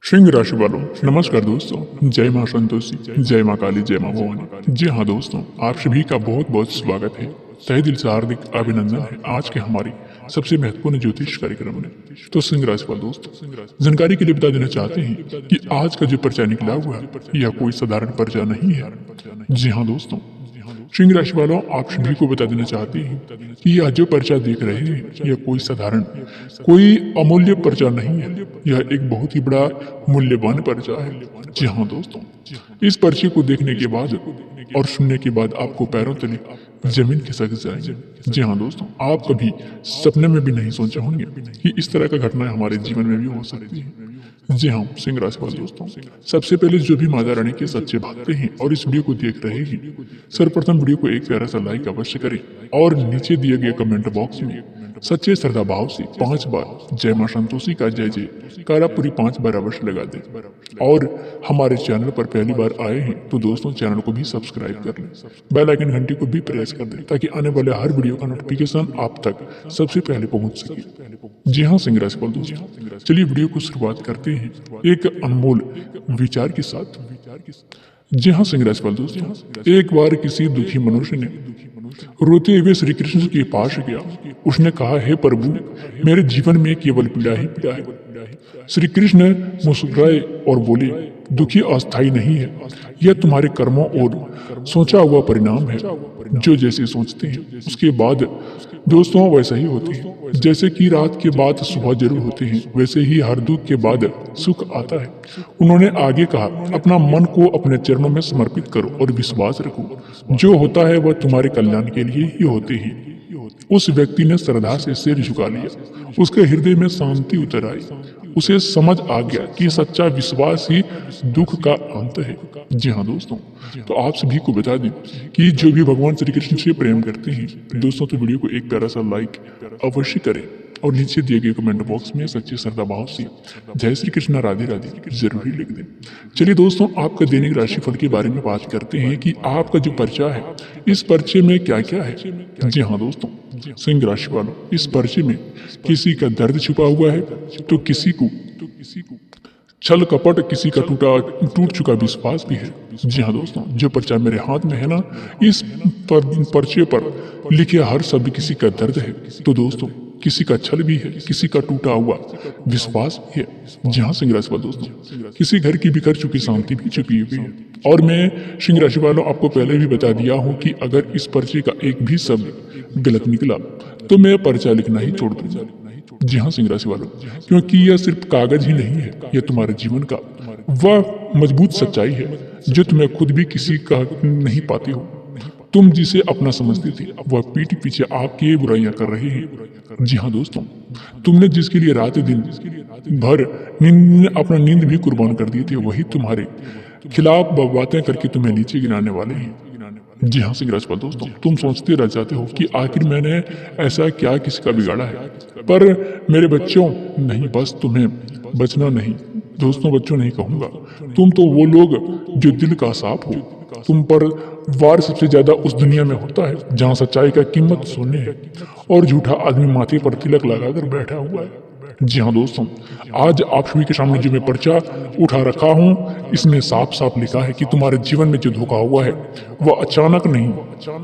सिंह राशि वालों, नमस्कार दोस्तों। जय मां संतोषी, जय मां काली, जय मां भवानी। जी हाँ दोस्तों, आप सभी का बहुत बहुत स्वागत है। तहे दिल से हार्दिक अभिनंदन है आज के हमारी सबसे महत्वपूर्ण ज्योतिष कार्यक्रम में। तो सिंह राशि वाले दोस्तों, जानकारी के लिए बता देना चाहते हैं कि आज का जो पर्चा निकला हुआ है यह कोई साधारण पर्चा नहीं है। जी हाँ दोस्तों, सिंह राशि वालों, आप सभी को बता देना चाहते हैं कि यह जो पर्चा देख रहे हैं यह कोई साधारण, कोई अमूल्य पर्चा नहीं है। यह एक बहुत ही बड़ा मूल्यवान पर्चा है। जी हाँ दोस्तों, इस पर्चे को देखने के बाद और सुनने के बाद आपको पैरों तले जमीन खिसक जाएगी। जी हाँ दोस्तों, आप कभी सपने में भी नहीं सोचे होंगे कि इस तरह का घटना हमारे जीवन में भी हो सकती है। जी हाँ सिंह राशि वाले दोस्तों, सबसे पहले जो भी माता रानी के सच्चे भक्त हैं और इस वीडियो को देख रहे हैं, सर्वप्रथम वीडियो को एक प्यारा सा लाइक अवश्य करें और नीचे दिए गए कमेंट बॉक्स में सच्चे श्रद्धा भाव से 5 बार जय मां संतोषी का जय जय कारा पूरी 5 बार अवश्य लगा दें। और हमारे चैनल पर पहली बार आए हैं तो दोस्तों चैनल को भी सब्सक्राइब कर लें, बेल आइकन घंटी को भी प्रेस कर दें ताकि आने वाले हर वीडियो का नोटिफिकेशन आप तक सबसे पहले पहुंच सके। जी हाँ सिंह राशि वाले दोस्तों, चलिए वीडियो को शुरुआत करते हैं एक अनमोल विचार के साथ। जी हाँ सिंह राशि वाले दोस्तों, एक बार किसी दुखी मनुष्य ने रोते हुए श्री कृष्ण के पास गया। उसने कहा, हे प्रभु, मेरे जीवन में केवल पीड़ा ही पीड़ा है। श्री कृष्ण मुस्कुराए और बोले, दुखी अस्थायी नहीं है, यह तुम्हारे कर्मों और सोचा हुआ परिणाम है। जो जैसे सोचते हैं उसके बाद दोस्तों वैसा ही होते हैं। जैसे कि रात के बाद सुबह जरूर होते हैं, वैसे ही हर दुख के बाद सुख आता है। उन्होंने आगे कहा, अपना मन को अपने चरणों में समर्पित करो और विश्वास रखो, जो होता है वह तुम्हारे कल्याण के लिए ही होते हैं। उस व्यक्ति ने श्रद्धा से सिर झुका लिया। उसके हृदय में शांति उतर आई। उसे समझ आ गया कि सच्चा विश्वास ही दुख का अंत है। जी हाँ दोस्तों, तो आप सभी को बता दें कि जो भी भगवान श्री कृष्ण से प्रेम करते हैं दोस्तों, तो वीडियो को एक प्यारा सा लाइक अवश्य करें और नीचे दिए गए कमेंट बॉक्स में सच्चे श्रद्धा भाव से जय श्री कृष्ण राधे राधे जरूर ही लिख दें। चलिए दोस्तों, आपका दैनिक राशिफल के बारे में बात करते हैं कि आपका जो पर्चा है इस पर्चे में क्या क्या है। जी हाँ दोस्तों, सिंह राशि वालों, इस पर्चे में किसी का दर्द छुपा हुआ है तो किसी को छल कपट, किसी का टूट चुका विश्वास भी है। जी हाँ दोस्तों, जो पर्चा मेरे हाथ में है ना, इस पर्चे पर लिखे हर शब्द किसी का दर्द है। तो दोस्तों किसी का छल भी है, किसी का टूटा हुआ विश्वास भी है। जी हाँ सिंह राशि वालों दोस्तों, किसी घर की बिखर चुकी शांति भी छुपी हुई है। और मैं सिंह राशि वालों आपको पहले भी बता दिया हूँ कि अगर इस पर्चे का एक भी शब्द गलत निकला तो मैं पर्चा लिखना ही छोड़ दूंगा। जी हाँ सिंह राशि वालों, क्योंकि यह सिर्फ कागज ही नहीं है, यह तुम्हारे जीवन का वह मजबूत सच्चाई है जो तुम्हें खुद भी किसी का नहीं पाते हो। तुम जिसे अपना समझते थे वह पीठ पीछे आपकी बुराइयां कर रहे हैं। जी हाँ दोस्तों, तुमने जिसके लिए रात दिन भर अपना नींद भी कुर्बान कर दिए थे, वही तुम्हारे खिलाफ बातें करके तुम्हें नीचे गिराने वाले हैं। जी हाँ सिंह राशि वाले दोस्तों, तुम सोचते रह जाते हो कि आखिर मैंने ऐसा क्या किसी का बिगाड़ा है, पर मेरे बच्चों नहीं, बस तुम्हें बचना नहीं दोस्तों, बच्चों नहीं कहूंगा, तुम तो वो लोग जो दिल का साफ हो। तुम पर वार सबसे ज्यादा उस दुनिया में होता है जहाँ सच्चाई का कीमत शून्य है और झूठा आदमी माथे पर तिलक लगाकर बैठा हुआ है। जी हाँ दोस्तों, आज आप सभी के सामने जो मैं पर्चा उठा रखा हूँ इसमें साफ साफ लिखा है कि तुम्हारे जीवन में जो धोखा हुआ है वह अचानक नहीं,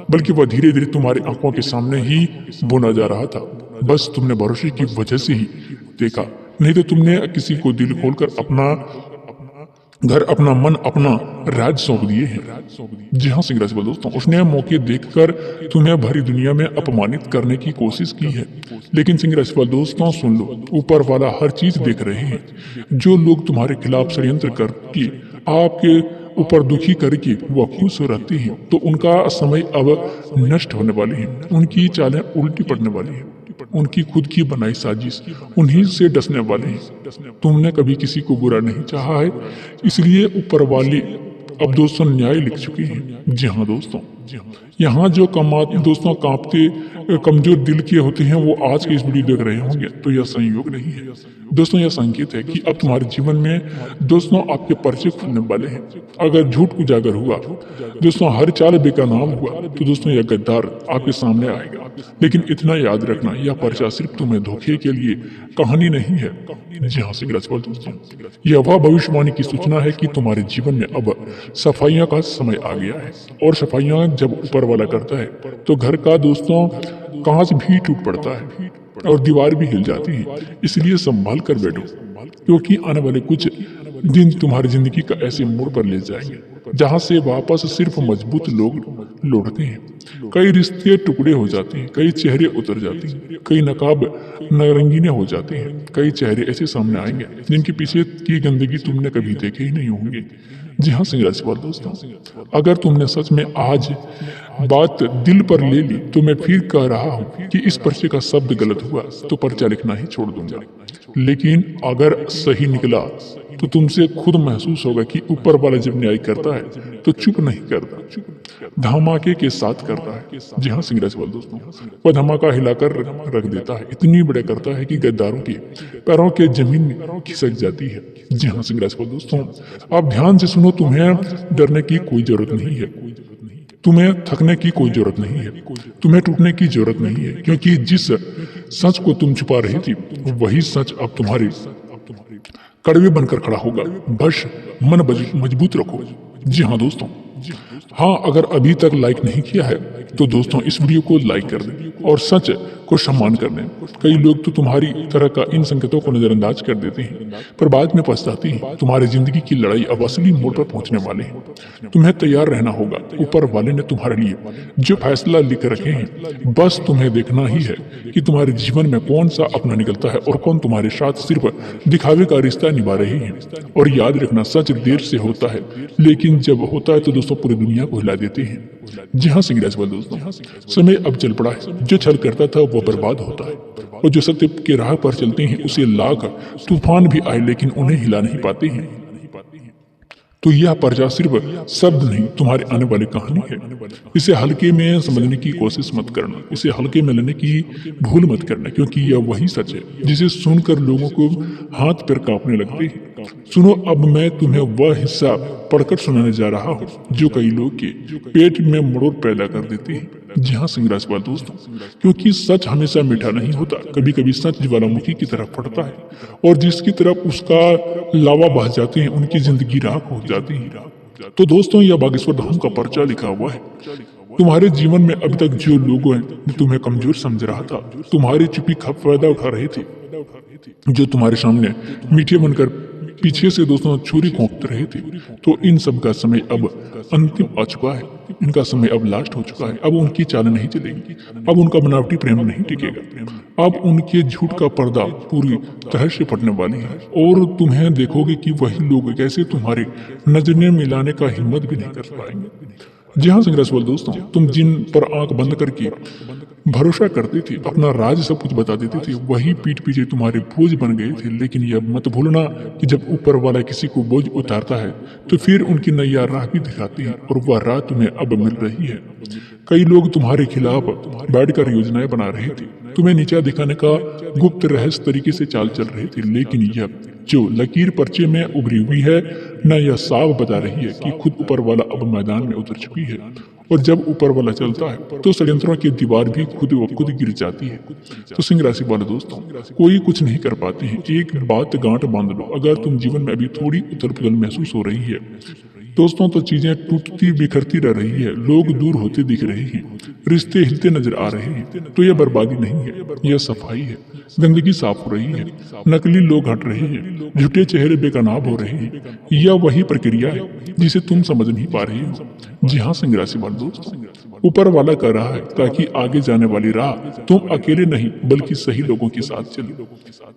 बल्कि वह धीरे धीरे तुम्हारी आंखों के सामने ही बुना जा रहा था। बस तुमने भरोसे की वजह से ही देखा, नहीं तो तुमने किसी को दिल खोलकर अपना घर, अपना मन, अपना राज सौंप दिए हैं। जी हाँ सिंह राशि वाले दोस्तों, उसने मौके देखकर तुम्हें भरी दुनिया में अपमानित करने की कोशिश की है। लेकिन सिंह राशि वाले दोस्तों सुन लो, ऊपर वाला हर चीज देख रहे हैं। जो लोग तुम्हारे खिलाफ षड्यंत्र करके आपके ऊपर दुखी करके वह खुश रहते हैं, तो उनका समय अब नष्ट होने वाले हैं। उनकी चालें उल्टी पड़ने वाली है, उनकी खुद की बनाई साजिश उन्हीं से डसने वाले हैं। तुमने कभी किसी को बुरा नहीं चाहा है, इसलिए ऊपर वाले अब दोस्तों न्याय लिख चुके हैं। जी हाँ दोस्तों, यहाँ जो दोस्तों कांपते कमजोर दिल के होते हैं वो आज की इस वीडियो देख रहे होंगे, तो यह संयोग नहीं है दोस्तों, यह संकेत है कि अब तुम्हारे जीवन में दोस्तों आपके पर्चे खुलने वाले हैं। अगर झूठ उजागर हुआ दोस्तों, हर चाल बेकानाम हुआ, तो दोस्तों यह गद्दार आपके सामने आएगा। लेकिन इतना याद रखना, यह पर्चा सिर्फ तुम्हें धोखे के लिए कहानी नहीं है। जी हाँ दोस्तों, यह वह भविष्यवाणी की सूचना है कि तुम्हारे जीवन में अब सफाइयां का समय आ गया है। और सफाइयां जब ऊपर वाला करता है तो घर का दोस्तों कांच भी टूट पड़ता है और दीवार भी हिल जाती है। इसलिए संभाल कर बैठो, क्योंकि आने वाले कुछ दिन तुम्हारी जिंदगी का ऐसे मोड़ पर ले जाएंगे जहां से वापस सिर्फ मजबूत लोग लौटते हैं। कई रिश्ते टुकड़े हो जाते हैं, कई चेहरे उतर जाते हैं, कई नकाब रंगीने हो जाते हैं, कई चेहरे ऐसे सामने आएंगे जिनके पीछे की गंदगी तुमने कभी देखे ही नहीं होंगे। जी हाँ सिंह राशिफल दोस्तों, अगर तुमने सच में आज बात दिल पर ले ली तो मैं फिर कह रहा हूँ कि इस पर्चे का शब्द गलत हुआ तो पर्चा लिखना ही छोड़ दूंगा। लेकिन अगर सही निकला तो तुमसे खुद महसूस होगा कि ऊपर वाला जब न्याय करता है तो चुप नहीं करता, धमाके के साथ करता है। जी हाँ सिंह राशिफल दोस्तों, वह धमाका हिलाकर रख देता है, इतनी बड़े करता है कि गद्दारों के पैरों के जमीन में खिसक जाती है। जी हाँ सिंह राशिफल दोस्तों, आप ध्यान से सुनो, तुम्हें डरने की कोई जरूरत नहीं है, तुम्हें थकने की कोई जरूरत नहीं है, तुम्हें टूटने की जरूरत नहीं है, क्योंकि जिस सच को तुम छुपा रही थी वही सच अब तुम्हारे कड़वे बनकर खड़ा होगा। बस मन मजबूत रखो। जी हाँ दोस्तों, हाँ अगर अभी तक लाइक नहीं किया है तो दोस्तों इस वीडियो को लाइक कर दें और सच को सम्मान कर दें। कई लोग तो तुम्हारी तरह का इन संकेतों को नजरअंदाज कर देते हैं पर बाद में पछताते हैं। तुम्हारी जिंदगी की लड़ाई अब असली मोड़ पर पहुंचने वाले हैं। तुम्हें तैयार रहना होगा। ऊपर वाले ने तुम्हारे लिए जो फैसला लिख रखे हैं, बस तुम्हें देखना ही है कि तुम्हारे जीवन में कौन सा अपना निकलता है और कौन तुम्हारे साथ सिर्फ दिखावे का रिश्ता निभा रहे हैं। और याद रखना, सच देर से होता है लेकिन जब होता है तो दोस्तों पूरी दुनिया को हिला देते हैं। जी हाँ सिंह राशिफल दोस्तों, समय अब चल पड़ा है। जो छल करता था वो बर्बाद होता है और जो सत्य के राह पर चलते हैं उसे लाख तूफान भी आए लेकिन उन्हें हिला नहीं पाते हैं। तो यह पर्चा सिर्फ शब्द नहीं, तुम्हारे आने वाली कहानी है। इसे हल्के में समझने की कोशिश मत करना, इसे हल्के में लेने की भूल मत करना, क्योंकि यह वही सच है जिसे सुनकर लोगों को हाथ पैर कांपने लगते हैं। सुनो, अब मैं तुम्हें वह हिस्सा पढ़कर सुनाने जा रहा हूँ जो कई लोग के पेट में मरोड़ पैदा कर देते हैं। जी हाँ सिंह राशिफल दोस्तों, क्योंकि सच हमेशा मीठा नहीं होता, कभी कभी सच ज्वालामुखी की तरफ फटता है और जिसकी तरफ उसका लावा बह जाते हैं उनकी जिंदगी राख हो जाती है। तो दोस्तों यह बागेश्वर धाम का पर्चा लिखा हुआ है। तुम्हारे जीवन में अभी तक जो लोग हैं तुम्हें कमजोर समझ रहा था, तुम्हारी चुप्पी खप फायदा उठा रहे थे, जो तुम्हारे सामने मीठे बनकर पीछे से दोस्तों छुरी घोंपते रहे थे, तो इन सब का समय अब अंतिम आ चुका है। इनका समय अब लास्ट हो चुका है। अब उनकी चाल नहीं चलेगी, अब उनका बनावटी प्रेम नहीं टिकेगा। अब उनके झूठ का पर्दा पूरी तरह से फटने वाली है और तुम्हें देखोगे कि वही लोग कैसे तुम्हारे नजरें मिलाने का हिम्मत भी नहीं कर पाएंगे। जी हाँ सिंह राशिफल दोस्तों, तुम जिन पर आंख बंद करके भरोसा करते थे, अपना राज सब कुछ बता देते थे, वही पीठ पीछे तुम्हारे बोझ बन गए थे। लेकिन यह मत भूलना कि जब ऊपर वाला किसी को बोझ उतारता है तो फिर उनकी नैया राह भी दिखाती है और वह राह तुम्हें अब मिल रही है। कई लोग तुम्हारे खिलाफ बैठकर योजनाएं बना रहे थे, तुम्हें नीचा दिखाने का गुप्त रहस्य तरीके से चाल चल रहे थे, लेकिन यह जो लकीर पर्चे में उभरी हुई है न यह साफ बता रही है कि खुद ऊपर वाला अब मैदान में उतर चुकी है। और जब ऊपर वाला चलता है तो षड्यंत्रों की दीवार भी खुद व खुद गिर जाती है। तो सिंह राशि वाले दोस्तों, कोई कुछ नहीं कर पाते हैं। एक बात गांठ बांध लो, अगर तुम जीवन में अभी थोड़ी उथल पुथल महसूस हो रही है दोस्तों, तो चीजें टूटती बिखरती रह रही है, लोग दूर होते दिख रहे हैं, रिश्ते हिलते नजर आ रहे हैं, तो यह बर्बादी नहीं है, यह सफाई है। गंदगी साफ हो रही है, नकली लोग हट रहे हैं, झूठे चेहरे बेकनाब हो रहे हैं। यह वही प्रक्रिया है जिसे तुम समझ नहीं पा रहे हो। जी हाँ सिंह राशि वाले दोस्तों, ऊपर वाला कर रहा है ताकि आगे जाने वाली राह तुम अकेले नहीं बल्कि सही लोगों के साथ चलो।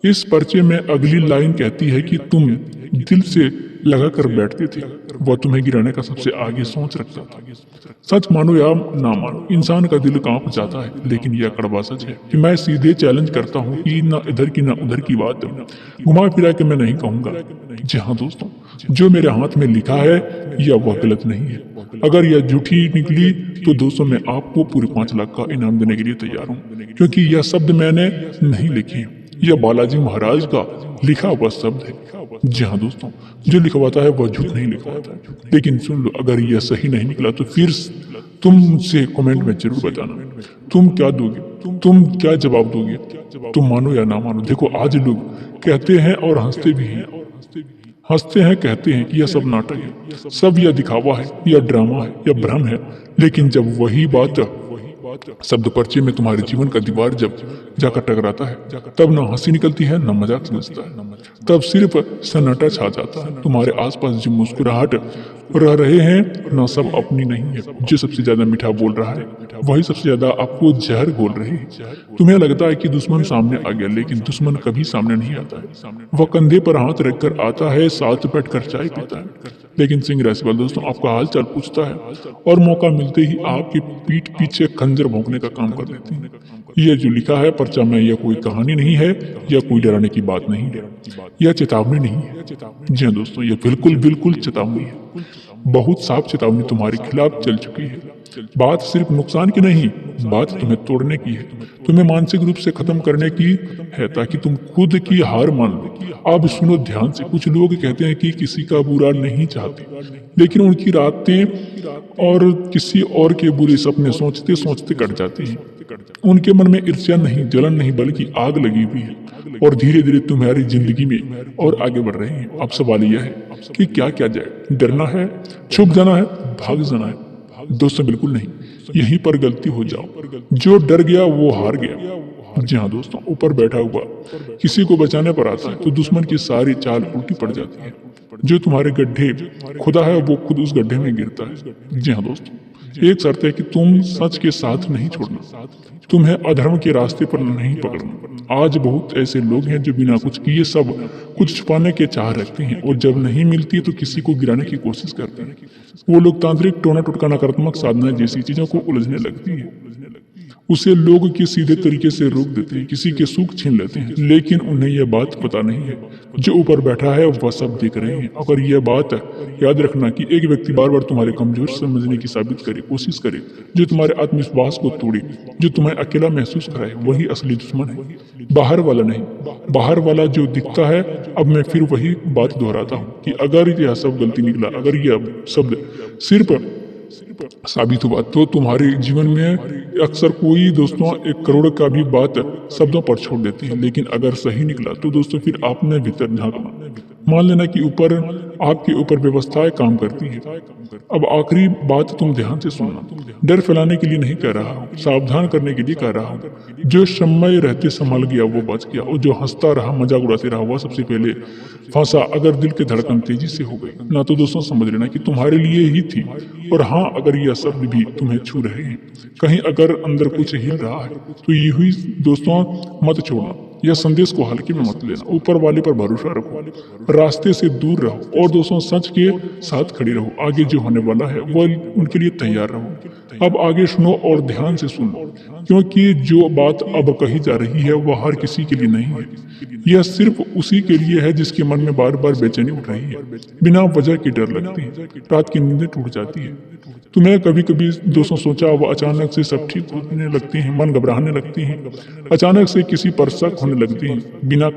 इस पर्चे में अगली लाइन कहती है कि तुम दिल से लगा कर बैठते थे, वह तुम्हें गिराने का सबसे आगे सोच रखता था। सच मानो या ना मानो, इंसान का दिल कांप जाता है, लेकिन यह कड़वा सच है कि मैं सीधे चैलेंज करता हूँ कि ना इधर की ना उधर की बात घुमा फिरा के मैं नहीं कहूँगा। जी हाँ दोस्तों, जो मेरे हाथ में लिखा है यह वह गलत नहीं है। अगर यह झूठी निकली तो दोस्तों मैं आपको पूरे 5 लाख का इनाम देने के लिए तैयार हूँ, क्योंकि यह शब्द मैंने नहीं लिखे, यह बालाजी महाराज का लिखा हुआ शब्द है। जी हाँ दोस्तों, जो लिखवाता है वह झूठ नहीं लिखवाता। लेकिन सुन लो, अगर यह सही नहीं निकला तो फिर तुम मुझसे कमेंट में जरूर बताना, तुम क्या दोगे, तुम क्या जवाब दोगे, तुम मानो या ना मानो। देखो, आज लोग कहते हैं और हंसते भी हैं, हंसते हैं, कहते हैं कि यह सब नाटक है, सब यह दिखावा है, यह ड्रामा है, यह भ्रम है। लेकिन जब वही बात शब्द पर्चे में तुम्हारे जीवन का दीवार जब जाकर टकराता है, तब ना हंसी निकलती है, ना मजाक समझता है, तब सिर्फ सन्नाटा छा जाता है। तुम्हारे आसपास जो मुस्कुराहट रह रहे हैं ना, सब अपनी नहीं है। जो सबसे ज्यादा मीठा बोल रहा है वही सबसे ज्यादा आपको जहर बोल रहे हैं। तुम्हें लगता है कि दुश्मन सामने आ गया, लेकिन दुश्मन कभी सामने नहीं आता है। वह कंधे पर हाथ रखकर आता है, साथ बैठकर चाय पीता है। लेकिन सिंह राशि वाले दोस्तों आपका हाल चाल पूछता है और मौका मिलते ही आपकी पीठ पीछे खंजर भोंकने का काम कर देते हैं। यह जो लिखा है पर्चा में, यह कोई कहानी नहीं है, यह कोई डराने की बात नहीं है, यह चेतावनी नहीं है। जी हाँ दोस्तों, यह बिल्कुल बिल्कुल चेतावनी है। बहुत साफ चेतावनी तुम्हारे खिलाफ चल चुकी है। बात सिर्फ नुकसान की नहीं, बात तुम्हें तोड़ने की है, तुम्हें मानसिक रूप से खत्म करने की है, ताकि तुम खुद की हार मान लो। अब सुनो ध्यान से, कुछ लोग कहते हैं कि किसी का बुरा नहीं चाहते, लेकिन उनकी रातें और किसी और के बुरे सपने सोचते सोचते कट जाती हैं। उनके मन में ईर्ष्या नहीं, जलन नहीं, बल्कि आग लगी हुई है, और धीरे धीरे तुम्हारी जिंदगी में और आगे बढ़ रहे हैं। अब सवाल यह है कि क्या किया जाए, डरना है, छुप जाना है, भाग जाना है? दोस्तों बिल्कुल नहीं, यहीं पर गलती हो जाओ। जो डर गया वो हार गया। जी हाँ दोस्तों, ऊपर बैठा हुआ किसी को बचाने पर आता है तो दुश्मन की सारी चाल उल्टी पड़ जाती है। जो तुम्हारे गड्ढे खुदा है वो खुद उस गड्ढे में गिरता है। जी हाँ दोस्तों, एक शर्त है कि तुम सच के साथ नहीं छोड़ना, तुम्हें अधर्म के रास्ते पर नहीं पकड़ना। आज बहुत ऐसे लोग हैं जो बिना कुछ किए सब कुछ छुपाने के चाह रखते हैं, और जब नहीं मिलती तो किसी को गिराने की कोशिश करते हैं। वो लोग तांत्रिक, टोना टुटका, नकारात्मक साधना जैसी चीजों को उलझने लगती है, उसे लोग के सीधे तरीके से रोक देते हैं, किसी के सुख छीन लेते हैं। लेकिन उन्हें यह बात पता नहीं है, जो ऊपर बैठा है वह सब देख रहे हैं। अगर यह बात याद रखना कि एक व्यक्ति बार बार तुम्हारे कमजोर समझने की साबित करे, कोशिश करे, जो तुम्हारे आत्मविश्वास को तोड़े, जो तुम्हें अकेला महसूस कराए, वही असली दुश्मन है, बाहर वाला नहीं। बाहर वाला जो दिखता है, अब मैं फिर वही बात दोहराता हूँ कि अगर यह सब गलती निकला, अगर यह शब्द सिर्फ साबित हुआ, तो तुम्हारे जीवन में अक्सर कोई दोस्तों 1 करोड़ का भी बात शब्दों पर छोड़ देती है। लेकिन अगर सही निकला तो दोस्तों फिर आपने भीतर झांकना, मान लेना कि ऊपर आपके ऊपर व्यवस्थाएं काम करती है। अब आखिरी बात तुम ध्यान से सुनना, डर फैलाने के लिए नहीं कह रहा हूँ, सावधान करने के लिए कह रहा हूँ। जो समय रहते संभल गया वो बच गया, और जो हंसता रहा, मजाक उड़ाते रहा, वह सबसे पहले फंसा। अगर दिल की धड़कन तेजी से हो गई ना, तो दोस्तों समझ लेना कि तुम्हारे लिए ही थी। और हाँ, अगर यह शब्द भी तुम्हें छू रहे हैं, कहीं अगर अंदर कुछ हिल रहा है, तो ये हुई दोस्तों मत छोड़ना। यह संदेश को हल्के में मत लेना, ऊपर वाले पर भरोसा रखो, रास्ते से दूर रहो, और दोस्तों सच के साथ खड़े रहो। आगे जो होने वाला है वह उनके लिए तैयार रहो। अब आगे सुनो और ध्यान से सुनो, क्योंकि जो बात अब कही जा रही है वह हर किसी के लिए नहीं है। यह सिर्फ उसी के लिए है जिसके मन में बार बार बेचैनी उठ रही है, बिना वजह की डर लगती है, रात की नींदें टूट जाती है। तुम्हें कभी कभी दोस्तों सोचा वह अचानक से सब ठीक होने लगती हैं, मन घबराने लगती हैं, अचानक से किसी पर शक होने लगती हैं, बिना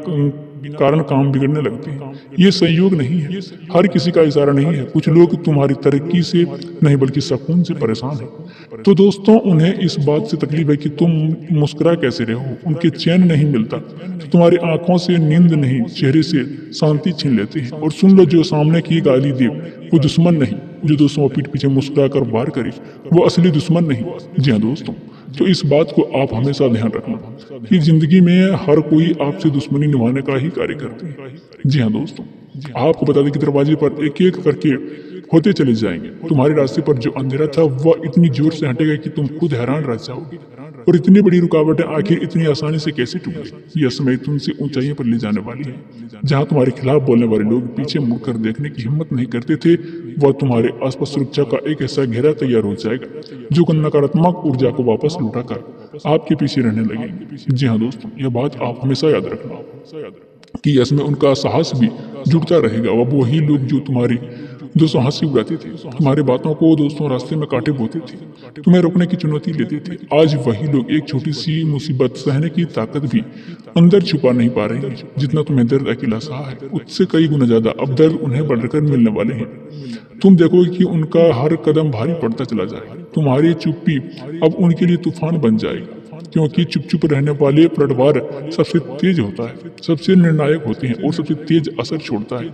कारण काम बिगड़ने लगते हैं। ये संयोग नहीं है, हर किसी का इशारा नहीं है। कुछ लोग तुम्हारी तरक्की से नहीं बल्कि सुकून से परेशान हैं। तो दोस्तों उन्हें इस बात से तकलीफ है कि तुम मुस्कुरा कैसे रहे हो, उनके चैन नहीं मिलता, तो तुम्हारी आंखों से नींद नहीं, चेहरे से शांति छीन लेते हैं। और सुन लो, जो सामने की गाली दे वो दुश्मन नहीं, जो दोस्तों पीठ पीछे मुस्कुरा कर वार करे वो असली दुश्मन नहीं। जी हाँ दोस्तों, तो इस बात को आप हमेशा ध्यान रखना कि जिंदगी में हर कोई आपसे दुश्मनी निभाने का ही कार्य करते हैं। जी हाँ दोस्तों, आपको बता दें कि दरवाजे पर एक एक करके होते चले जाएंगे। तुम्हारे रास्ते पर जो अंधेरा था वह इतनी जोर से हटेगा कि तुम खुद हैरान रह जाओगे। और इतनी बड़ी रुकावटें आखिर इतनी आसानी से कैसे टूट गई। यह समय तुमसे ऊंचाइयों पर ले जाने वाली है। जहां तुम्हारे खिलाफ बोलने वाले लोग पीछे मुड़कर देखने की हिम्मत नहीं करते थे, वह तुम्हारे आसपास सुरक्षा का एक ऐसा घेरा तैयार हो जाएगा जो नकारात्मक ऊर्जा को वापस लौटाकर आपके पीछे रहने लगेंगे। जी हाँ दोस्तों, यह बात आप हमेशा याद रखना कि इसमें उनका साहस भी जुड़ता रहेगा। अब वही लोग जो तुम्हारी दोस्तों हंसी उड़ाते थे, तुम्हारे बातों को दोस्तों रास्ते में कांटे बोते थे, तुम्हें रोकने की चुनौती लेते थे, आज वही लोग एक छोटी सी मुसीबत सहने की ताकत भी अंदर छुपा नहीं पा रहे हैं। जितना तुम्हें दर्द अकेला सहा है, उससे कई गुना ज्यादा अब दर्द उन्हें बढ़कर मिलने वाले हैं। तुम देखोगे कि उनका हर कदम भारी पड़ता चला जाएगा। तुम्हारी चुप्पी अब उनके लिए तूफान बन जाएगी, क्योंकि चुप चुप रहने वाले पलटवार सबसे तेज होता है, सबसे निर्णायक होते हैं और सबसे तेज असर छोड़ता है।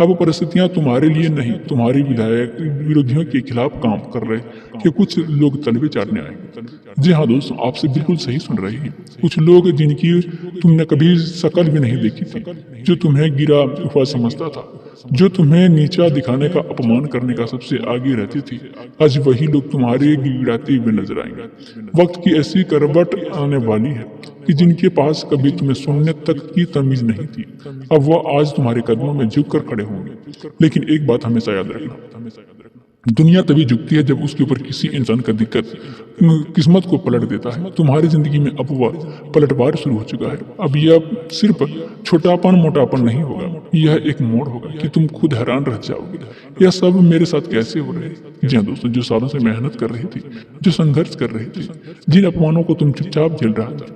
अब परिस्थितियां तुम्हारे लिए नहीं, तुम्हारी विरोधियों के खिलाफ काम कर रहे कि कुछ लोग तलवे चाटने आए। जी हाँ दोस्तों, आपसे बिल्कुल सही सुन रहे हैं। कुछ लोग जिनकी तुमने कभी शकल भी नहीं देखी थी, जो तुम्हें गिरा हुआ समझता था, जो तुम्हें नीचा दिखाने का अपमान करने का सबसे आगे रहती थी, आज वही लोग तुम्हारे गिड़ाते हुए नजर आएंगे। वक्त की ऐसी करवट आने वाली है कि जिनके पास कभी तुम्हें सुनने तक की तमीज नहीं थी, अब वह आज तुम्हारे कदमों में झुक कर खड़े होंगे। लेकिन एक बात हमेशा याद रखना, दुनिया तभी झुकती है जब उसके ऊपर किसी इंसान का दिक्कत किस्मत को पलट देता है। तुम्हारी जिंदगी में अब वह पलटवार शुरू हो चुका है। अब यह सिर्फ छोटापन मोटापन नहीं होगा, यह एक मोड़ होगा कि तुम खुद हैरान रह जाओगे, यह सब मेरे साथ कैसे हो रहे हैं। जी हाँ दोस्तों, जो सालों से मेहनत कर रही थी, जो संघर्ष कर रही थी, जिन अपमानों को तुम चुपचाप झेल रहा था,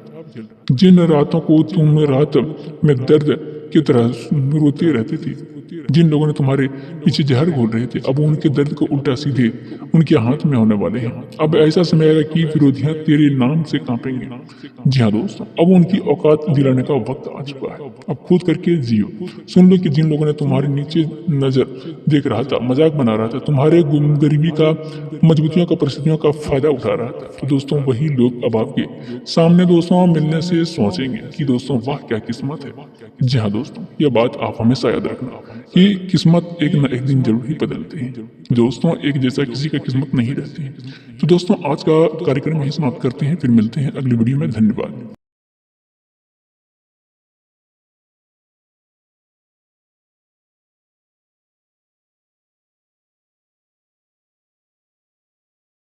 जिन रातों को तुम रात में दर्द की तरह रोते रहती थी, जिन लोगों ने तुम्हारे पीछे जहर घोल रहे थे, अब उनके दर्द को उल्टा सीधे उनके हाथ में होने वाले हैं। अब ऐसा समय आएगा कि विरोधियां तेरे नाम से कांपेंगे। जी हाँ दोस्तों, अब उनकी औकात दिलाने का वक्त आ चुका है। अब खुद करके जियो। सुन लो कि जिन लोगों ने तुम्हारे नीचे नजर देख रहा था, मजाक बना रहा था, तुम्हारे गरीबी का, मजबूतियों का, परिस्थितियों का फायदा उठा रहा था, तो दोस्तों वही लोग अब आपके सामने दोस्तों मिलने से सोचेंगे कि दोस्तों वाह क्या किस्मत है। जी हाँ दोस्तों, यह बात आप हमेशा याद रखना कि किस्मत एक न एक दिन जरूर ही बदलते हैं। दोस्तों एक जैसा किसी का किस्मत नहीं रहती है। तो दोस्तों आज का कार्यक्रम यही समाप्त करते हैं, फिर मिलते हैं अगली वीडियो में। धन्यवाद।